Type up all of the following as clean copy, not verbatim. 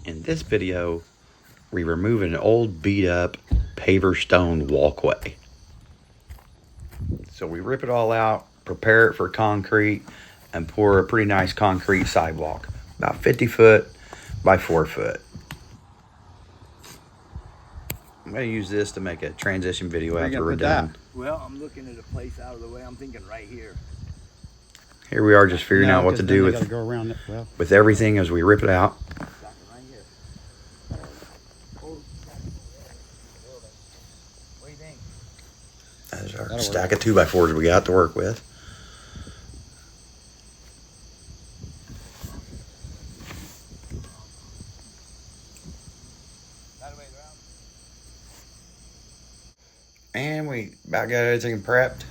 In this video, we remove an old beat up paver stone walkway. So we rip it all out, prepare it for concrete, and pour a pretty nice concrete sidewalk, about 50 foot by 4 foot. I'm gonna use this to make a transition video after we're done. Well, I'm looking at a place out of the way. I'm thinking right here. Here we are just figuring out what to do with, go around it. Well, with everything as we rip it out. Right here. What do you think? There's our stack of 2x4s we got to work with. And we about got everything prepped.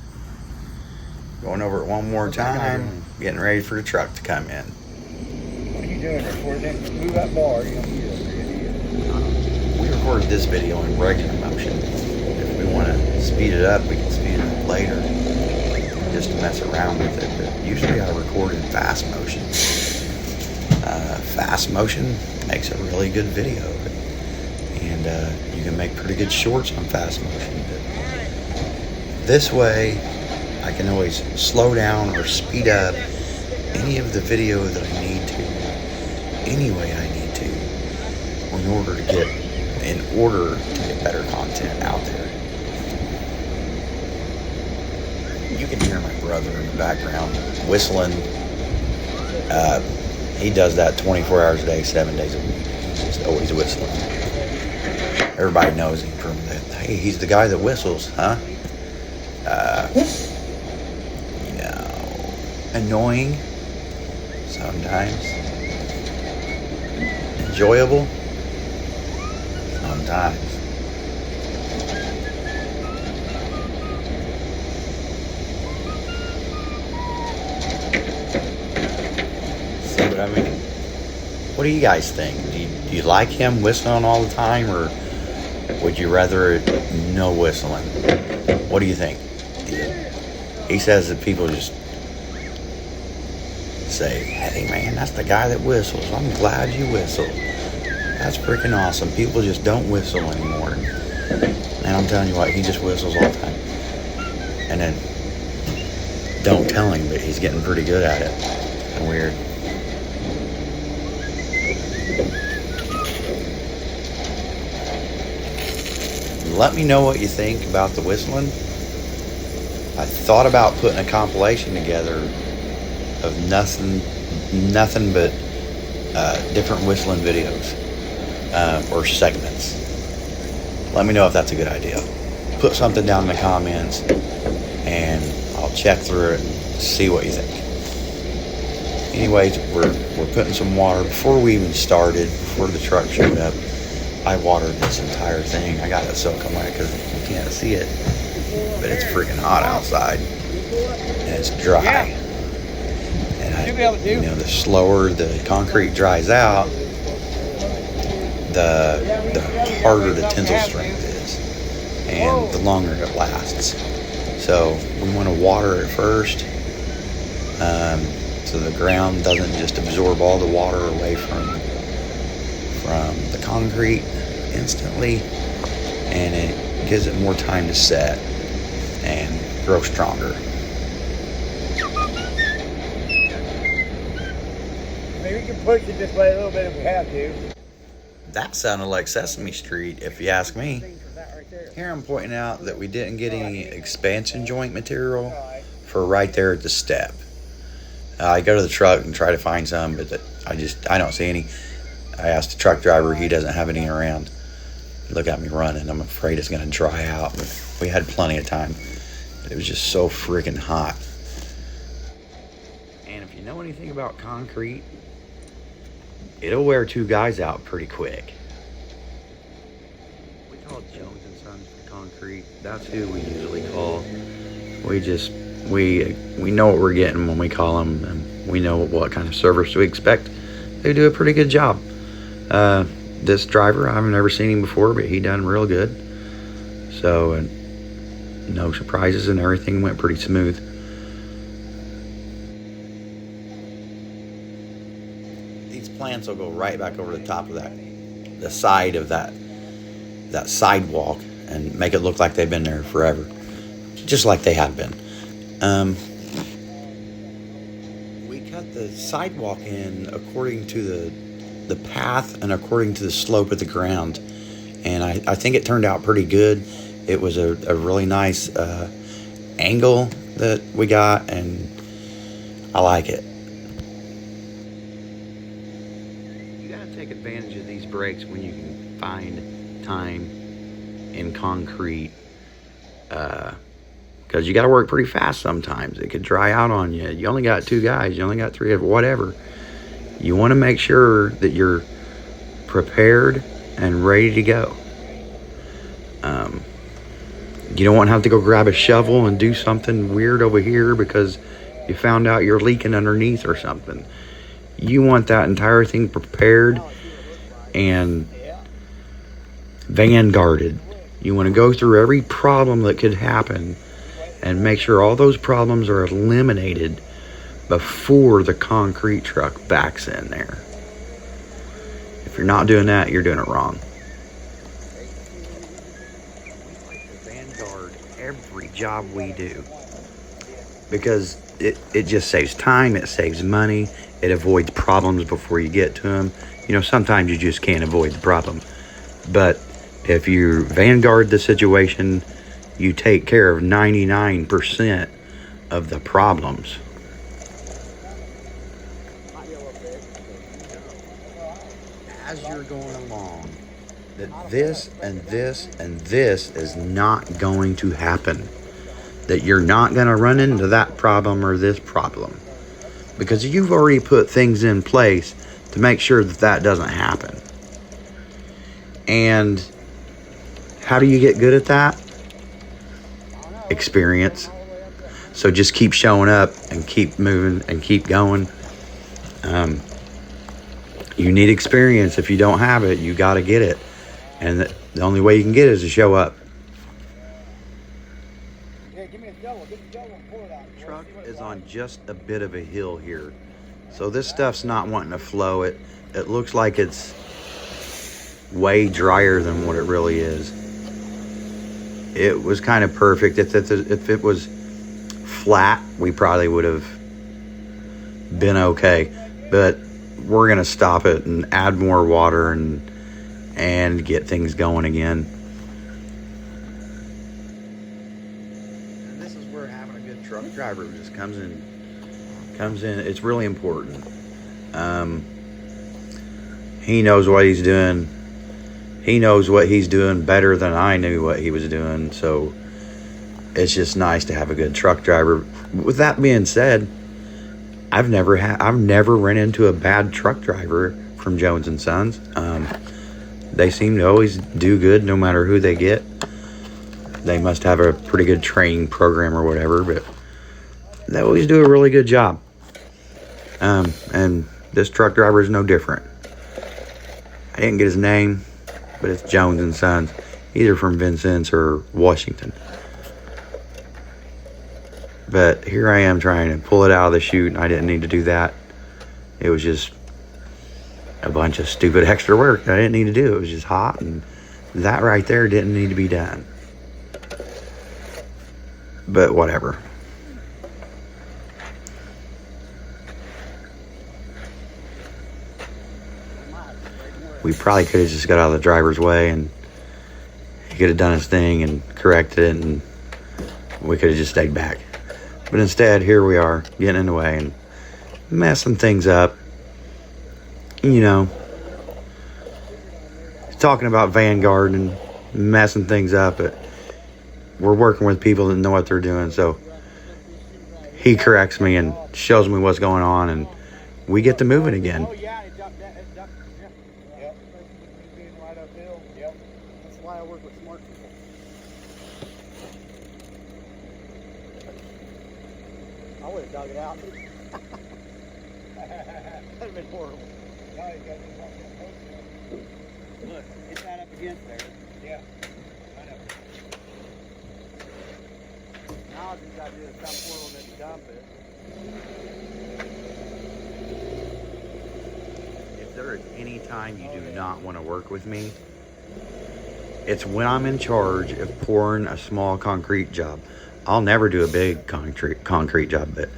Going over it one more time, getting ready for the truck to come in. What are you doing there for? Move that bar. You don't need it. We recorded this video in regular motion. If we want to speed it up, we can speed it up later, just to mess around with it. But usually I record in fast motion. Fast motion makes a really good video, and you can make pretty good shorts on fast motion. But this way, I can always slow down or speed up any of the video that I need to, any way I need to, in order to get better content out there. You can hear my brother in the background whistling. He does that 24 hours a day, 7 days a week. He's just always whistling. Everybody knows him from that. Hey, he's the guy that whistles, huh? Annoying sometimes, enjoyable sometimes. See what I mean? What do you guys think? Do you like him whistling all the time, or would you rather no whistling? What do you think? He says that people just say, hey man, that's the guy that whistles. I'm glad you whistle. That's freaking awesome. People just don't whistle anymore. And I'm telling you what, he just whistles all the time. And then, don't tell him, but he's getting pretty good at it. And weird. Let me know what you think about the whistling. I thought about putting a compilation together of nothing but different whistling videos or segments. Let me know if that's a good idea. Put something down in the comments and I'll check through it and see what you think. Anyways, we're putting some water. Before we even started, before the truck showed up, I watered this entire thing. I got it soaking wet because you can't see it, but it's freaking hot outside and it's dry. The slower the concrete dries out, the harder the tensile strength is, and the longer it lasts. So we want to water it first, so the ground doesn't just absorb all the water away from the concrete instantly, and it gives it more time to set and grow stronger. Maybe we can push it this way a little bit if we have to. That sounded like Sesame Street, if you ask me. Here I'm pointing out that we didn't get any expansion joint material for right there at the step. I go to the truck and try to find some, but I don't see any. I asked the truck driver, he doesn't have any around. Look at me running. I'm afraid it's going to dry out, but we had plenty of time. It was just so freaking hot. And if you know anything about concrete, it'll wear two guys out pretty quick. We call Jones and Sons for concrete. That's who we usually call. We know what we're getting when we call them, and we know what kind of service we expect. They do a pretty good job. This driver, I've never seen him before, but he done real good. So no surprises, and everything went pretty smooth. ants will go right back over the top of the side of that sidewalk and make it look like they've been there forever, just like they have been. We cut the sidewalk in according to the path and according to the slope of the ground, and I think it turned out pretty good. It was a really nice angle that we got, and I like it. You gotta take advantage of these breaks when you can find time in concrete, because you gotta work pretty fast sometimes. It could dry out on you. You only got 2 guys, you only got 3 of whatever. You want to make sure that you're prepared and ready to go. You don't want to have to go grab a shovel and do something weird over here because you found out you're leaking underneath or something. You want that entire thing prepared and vanguarded. You want to go through every problem that could happen and make sure all those problems are eliminated before the concrete truck backs in there. If you're not doing that, you're doing it wrong. We like to vanguard every job we do because it just saves time, it saves money, it avoids problems before you get to them. You know, sometimes you just can't avoid the problem. But if you vanguard the situation, you take care of 99% of the problems. As you're going along, that this and this and this is not going to happen. That you're not going to run into that problem or this problem. Because you've already put things in place to make sure that that doesn't happen. And how do you get good at that? Experience. So just keep showing up and keep moving and keep going. You need experience. If you don't have it, you got to get it. And the only way you can get it is to show up. Yeah, give me a shovel. Get the shovel and pour it out. The truck is on just a bit of a hill here. So this stuff's not wanting to flow. It looks like it's way drier than what it really is. It was kind of perfect. If it was flat, we probably would have been okay. But we're going to stop it and add more water and get things going again. And this is where having a good truck driver just comes in. It's really important. He knows what he's doing. He knows what he's doing better than I knew what he was doing. So it's just nice to have a good truck driver. With that being said, I've never run into a bad truck driver from Jones and Sons. They seem to always do good no matter who they get. They must have a pretty good training program or whatever, but they always do a really good job. And this truck driver is no different. I didn't get his name, but it's Jones and Sons, either from Vincennes or Washington. But here I am trying to pull it out of the chute, and I didn't need to do that. It was just a bunch of stupid extra work that I didn't need to do. It was just hot, and that right there didn't need to be done. But whatever. We probably could have just got out of the driver's way, and he could have done his thing and corrected it, and we could have just stayed back. But instead, here we are, getting in the way and messing things up. You know, talking about Vanguard and messing things up, but we're working with people that know what they're doing. So he corrects me and shows me what's going on, and we get to moving again. Oh, yeah, it ducked. Yep. Being right uphill. Yep. That's why I work with smart people. I would have dug it out. That'd have been horrible. Look, it's right up against there. Yeah. I know. Now all you gotta do is stop whirling it and dump it. If there is any time you do not want to work with me, it's when I'm in charge of pouring a small concrete job. I'll never do a big concrete job, but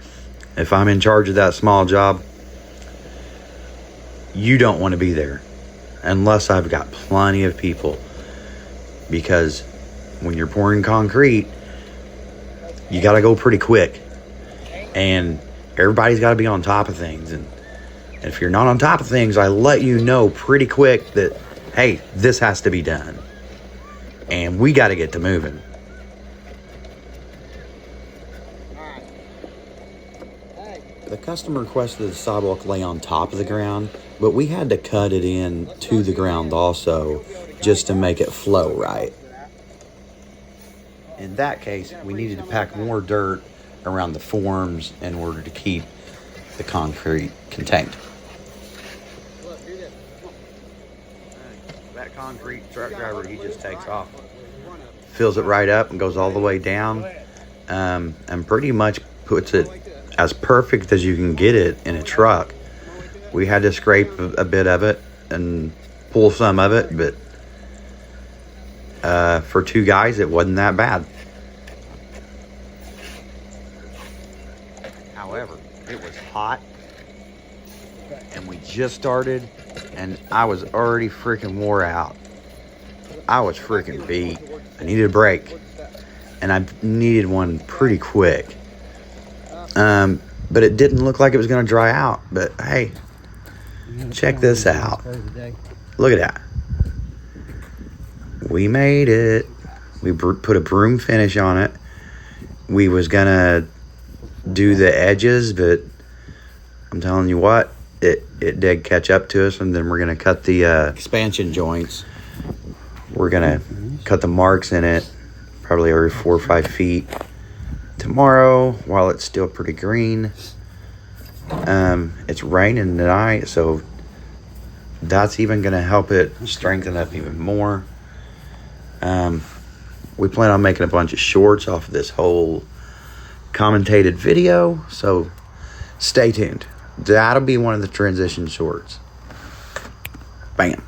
if I'm in charge of that small job, you don't want to be there unless I've got plenty of people. Because when you're pouring concrete, you got to go pretty quick. And everybody's got to be on top of things. And if you're not on top of things, I let you know pretty quick that, hey, this has to be done. And we got to get to moving. The customer requested the sidewalk lay on top of the ground, but we had to cut it in to the ground also just to make it flow right. In that case, we needed to pack more dirt around the forms in order to keep the concrete contained. That concrete truck driver, he just takes off, fills it right up and goes all the way down, and pretty much puts it as perfect as you can get it in a truck. We had to scrape a bit of it and pull some of it, but for two guys, it wasn't that bad. However, it was hot, and we just started, and I was already freaking wore out. I was freaking beat. I needed a break, and I needed one pretty quick. But it didn't look like it was going to dry out. But hey, check this out. Look at that. We made it. We put a broom finish on it. We was going to do the edges, but I'm telling you what, it did catch up to us, and then we're going to cut the expansion joints. We're going to cut the marks in it probably every 4 or 5 feet tomorrow while it's still pretty green. It's raining tonight, so that's even going to help it strengthen up even more. We plan on making a bunch of shorts off of this whole commentated video, so stay tuned. That'll be one of the transition shorts. Bam.